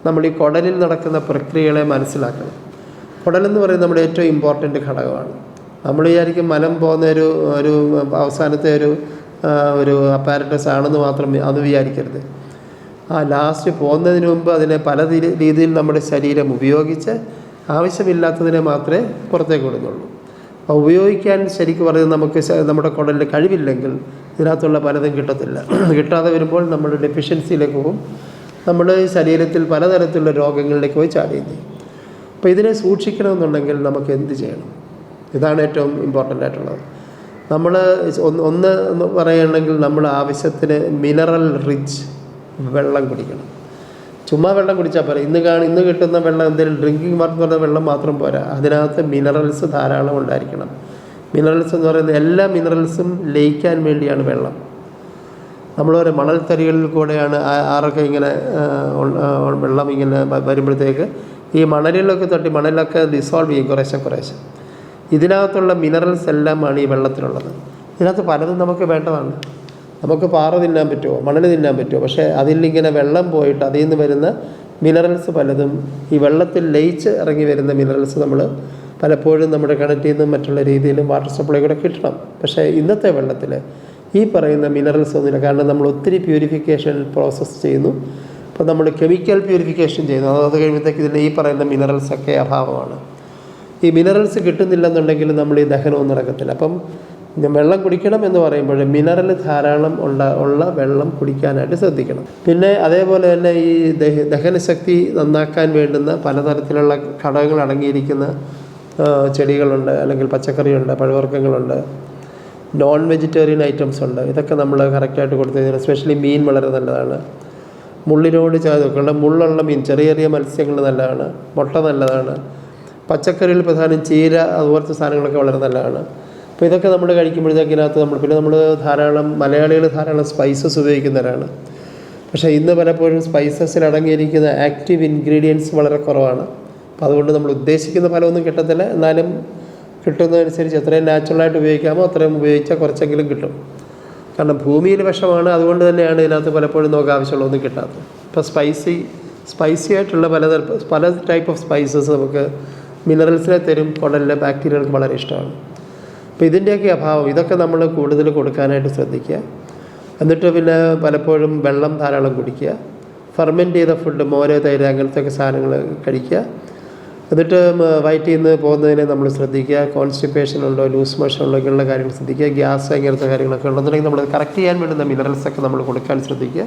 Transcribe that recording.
നമ്മൾ ഈ കുടലിൽ നടക്കുന്ന പ്രക്രിയകളെ മനസ്സിലാക്കണം. കുടലെന്ന് പറയുന്നത് നമ്മുടെ ഏറ്റവും ഇമ്പോർട്ടൻ്റ് ഘടകമാണ്. നമ്മൾ വിചാരിക്കും മലം പോകുന്ന ഒരു അവസാനത്തെ ഒരു അപ്പാരറ്റസ് ആണെന്ന് മാത്രം അത് വിചാരിക്കരുത്. ലാസ്റ്റ് പോകുന്നതിന് മുമ്പ് അതിനെ പല രീതിയിൽ നമ്മുടെ ശരീരം ഉപയോഗിച്ച് ആവശ്യമില്ലാത്തതിനെ മാത്രമേ പുറത്തേക്ക് വിടുന്നുള്ളൂ. അപ്പോൾ ഉപയോഗിക്കാൻ ശരിക്കും പറയുന്നത് നമുക്ക് നമ്മുടെ കുടലിൽ കഴിവില്ലെങ്കിൽ ഇതിനകത്തുള്ള പലതും കിട്ടത്തില്ല. കിട്ടാതെ വരുമ്പോൾ നമ്മൾ ഡെഫിഷ്യൻസിയിലേക്ക് പോകും. നമ്മുടെ ശരീരത്തിൽ പലതരത്തിലുള്ള രോഗങ്ങളിലേക്ക് പോയി ചാടുകയും ചെയ്യും. അപ്പോൾ ഇതിനെ സൂക്ഷിക്കണമെന്നുണ്ടെങ്കിൽ നമുക്ക് എന്ത് ചെയ്യണം? ഇതാണ് ഏറ്റവും ഇമ്പോർട്ടൻ്റ് ആയിട്ടുള്ളത്. നമ്മൾ ഒന്ന് പറയുകയാണെങ്കിൽ നമ്മൾ ആവശ്യത്തിന് മിനറൽ റിച്ച് വെള്ളം കുടിക്കണം. ചുമ്മാ വെള്ളം കുടിച്ചാൽ പോരാ. ഇന്ന് കിട്ടുന്ന വെള്ളം എന്തെങ്കിലും ഡ്രിങ്കിങ് വാട്ടർ എന്ന് പറഞ്ഞ വെള്ളം മാത്രം പോരാ. അതിനകത്ത് മിനറൽസ് ധാരാളം ഉണ്ടായിരിക്കണം. മിനറൽസ് എന്ന് പറയുന്നത് എല്ലാ മിനറൽസും ലയിക്കാൻ വേണ്ടിയാണ് വെള്ളം. നമ്മളൊരു മണൽത്തരികളിൽ കൂടെയാണ് ആറൊക്കെ ഇങ്ങനെ വെള്ളം ഇങ്ങനെ വരുമ്പോഴത്തേക്ക് ഈ മണലിലൊക്കെ തട്ടി മണലൊക്കെ ഡിസോൾവ് ചെയ്യും കുറേശ്ശെ. ഇതിനകത്തുള്ള മിനറൽസ് എല്ലാമാണ് ഈ വെള്ളത്തിലുള്ളത്. ഇതിനകത്ത് പലതും നമുക്ക് വേണ്ടതാണ്. നമുക്ക് പാറ തിന്നാൻ പറ്റുമോ, മണൽ തിന്നാൻ പറ്റുമോ? പക്ഷേ അതിലിങ്ങനെ വെള്ളം പോയിട്ട് അതിൽ നിന്ന് വരുന്ന മിനറൽസ് പലതും ഈ വെള്ളത്തിൽ ലയിച്ച് ഇറങ്ങി വരുന്ന മിനറൽസ് നമ്മൾ പലപ്പോഴും നമ്മുടെ കിണറ്റിൽ നിന്നും മറ്റുള്ള രീതിയിലും വാട്ടർ സപ്ലൈ കൂടെ കിട്ടണം. പക്ഷേ ഇന്നത്തെ വെള്ളത്തിൽ ഈ പറയുന്ന മിനറൽസ് ഒന്നുമില്ല. കാരണം നമ്മൾ ഒത്തിരി പ്യൂരിഫിക്കേഷൻ പ്രോസസ്സ് ചെയ്യുന്നു. അപ്പോൾ നമ്മൾ കെമിക്കൽ പ്യൂരിഫിക്കേഷൻ ചെയ്യുന്നു. അത് കഴിയുമ്പോഴത്തേക്ക് ഇതിൽ ഈ പറയുന്ന മിനറൽസൊക്കെ അഭാവമാണ്. ഈ മിനറൽസ് കിട്ടുന്നില്ലെന്നുണ്ടെങ്കിൽ നമ്മൾ ഈ ദഹനവും നടക്കത്തില്ല. അപ്പം വെള്ളം കുടിക്കണം എന്ന് പറയുമ്പോൾ മിനറൽ ധാരാളം ഉള്ള വെള്ളം കുടിക്കാനായിട്ട് ശ്രദ്ധിക്കണം. പിന്നെ അതേപോലെ തന്നെ ഈ ദഹനശക്തി നന്നാക്കാൻ വേണ്ടുന്ന പലതരത്തിലുള്ള ഘടകങ്ങൾ അടങ്ങിയിരിക്കുന്ന ചെടികളുണ്ട്, അല്ലെങ്കിൽ പച്ചക്കറിയുണ്ട്, പഴവർഗ്ഗങ്ങളുണ്ട്, നോൺ വെജിറ്റേറിയൻ ഐറ്റംസ് ഉണ്ട്. ഇതൊക്കെ നമ്മൾ കറക്റ്റായിട്ട് കൊടുത്തു കഴിഞ്ഞാൽ എസ്പെഷ്യലി മീൻ വളരെ നല്ലതാണ്. മുള്ളിനോട് ചേർന്നുള്ള മുള്ളുള്ള മീൻ, ചെറിയ മത്സ്യങ്ങൾ നല്ലതാണ്. മുട്ട നല്ലതാണ്. പച്ചക്കറിയിൽ പ്രധാനം ചീര അതുപോലത്തെ സാധനങ്ങളൊക്കെ വളരെ നല്ലതാണ്. അപ്പോൾ ഇതൊക്കെ നമ്മൾ കഴിക്കുമ്പോഴത്തേക്ക് ഇതിനകത്ത് നമ്മൾ ധാരാളം മലയാളികൾ ധാരാളം സ്പൈസസ് ഉപയോഗിക്കുന്നവരാണ്. പക്ഷേ ഇന്ന് പലപ്പോഴും സ്പൈസസിൽ അടങ്ങിയിരിക്കുന്ന ആക്റ്റീവ് ഇൻഗ്രീഡിയൻസ് വളരെ കുറവാണ്. അപ്പോൾ അതുകൊണ്ട് നമ്മൾ ഉദ്ദേശിക്കുന്ന ഫലമൊന്നും കിട്ടത്തില്ല. എന്നാലും കിട്ടുന്നതനുസരിച്ച് എത്രയും നാച്ചുറലായിട്ട് ഉപയോഗിക്കാമോ അത്രയും ഉപയോഗിച്ചാൽ കുറച്ചെങ്കിലും കിട്ടും. കാരണം ഭൂമിയിൽ വിഷമാണ്. അതുകൊണ്ട് തന്നെയാണ് ഇതിനകത്ത് പലപ്പോഴും നമുക്ക് ആവശ്യമുള്ളതൊന്നും കിട്ടാത്തത്. ഇപ്പോൾ സ്പൈസി ആയിട്ടുള്ള പല ടൈപ്പ് ഓഫ് സ്പൈസസ് നമുക്ക് മിനറൽസിനെ തരും. കുടലിലെ ബാക്ടീരിയകൾക്ക് വളരെ ഇഷ്ടമാണ്. അപ്പോൾ ഇതിൻ്റെയൊക്കെ അഭാവം ഇതൊക്കെ നമ്മൾ കൂടുതൽ കൊടുക്കാനായിട്ട് ശ്രദ്ധിക്കുക. എന്നിട്ട് പിന്നെ പലപ്പോഴും വെള്ളം ധാരാളം കുടിക്കുക. ഫെർമെൻറ്റ് ചെയ്ത ഫുഡ്, മോര്, തൈര് അങ്ങനത്തെയൊക്കെ സാധനങ്ങൾ കഴിക്കുക. എന്നിട്ട് വയറ്റിൽ നിന്ന് പോകുന്നതിനെ നമ്മൾ ശ്രദ്ധിക്കുക. കോൺസ്റ്റിപ്പേഷൻ ഉണ്ടോ, ലൂസ് മോഷൻ ഉണ്ടോ, ഇങ്ങനെയുള്ള കാര്യങ്ങൾ ശ്രദ്ധിക്കുക. ഗ്യാസ് ഇങ്ങനത്തെ കാര്യങ്ങളൊക്കെ ഉണ്ടെന്നുണ്ടെങ്കിൽ നമ്മൾ കറക്റ്റ് ചെയ്യാൻ വേണ്ടുന്ന മിനറൽസൊക്കെ നമ്മൾ കൊടുക്കാൻ ശ്രദ്ധിക്കുക.